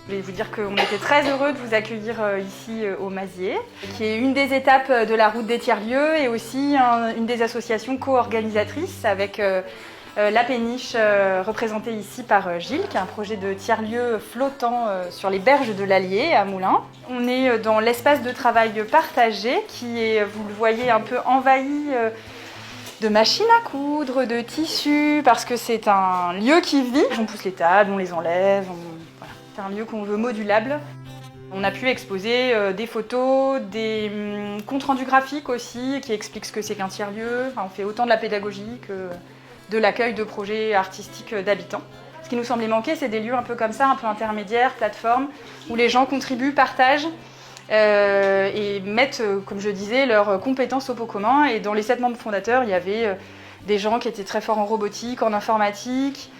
Je vais vous dire qu'on était très heureux de vous accueillir ici au Mazier, qui est une des étapes de la route des tiers-lieux et aussi une des associations co-organisatrices avec la péniche représentée ici par Gilles, qui est un projet de tiers-lieu flottant sur les berges de l'Allier à Moulins. On est dans l'espace de travail partagé qui est, vous le voyez, un peu envahi de machines à coudre, de tissus, parce que c'est un lieu qui vit. On pousse les tables, on les enlève, voilà. C'est un lieu qu'on veut modulable. On a pu exposer des photos, des comptes rendus graphiques aussi, qui expliquent ce que c'est qu'un tiers-lieu. Enfin, on fait autant de la pédagogie que de l'accueil de projets artistiques d'habitants. Ce qui nous semblait manquer, c'est des lieux un peu comme ça, un peu intermédiaires, plateformes, où les gens contribuent, partagent, et mettent, comme je disais, leurs compétences au pot commun. Et dans les 7 membres fondateurs, il y avait des gens qui étaient très forts en robotique, en informatique,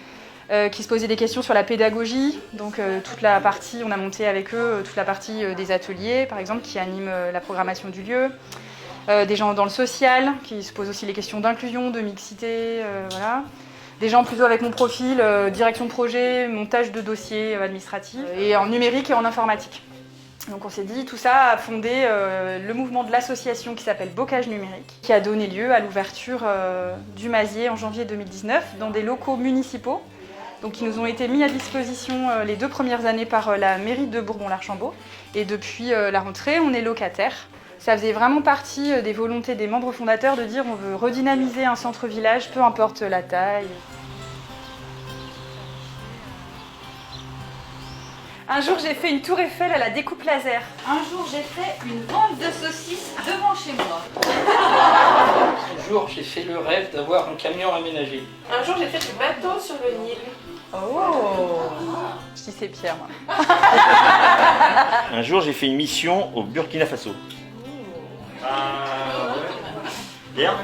qui se posaient des questions sur la pédagogie. Donc toute la partie, on a monté avec eux toute la partie des ateliers, par exemple, qui animent la programmation du lieu. Des gens dans le social, qui se posent aussi les questions d'inclusion, de mixité, voilà. Des gens plutôt avec mon profil, direction de projet, montage de dossiers administratifs, et en numérique et en informatique. Donc on s'est dit, tout ça a fondé le mouvement de l'association qui s'appelle Bocage Numérique, qui a donné lieu à l'ouverture du Mazier en janvier 2019 dans des locaux municipaux, donc qui nous ont été mis à disposition les 2 premières années par la mairie de Bourbon-l'Archambault. Et depuis la rentrée, on est locataire. Ça faisait vraiment partie des volontés des membres fondateurs de dire on veut redynamiser un centre-village, peu importe la taille. Un jour, j'ai fait une tour Eiffel à la découpe laser. Un jour, j'ai fait une vente de saucisses devant chez moi. Un jour, j'ai fait le rêve d'avoir un camion aménagé. Un jour, j'ai fait du bateau sur le Nil. Oh, je dis c'est Pierre, moi. Un jour, j'ai fait une mission au Burkina Faso. Pierre ?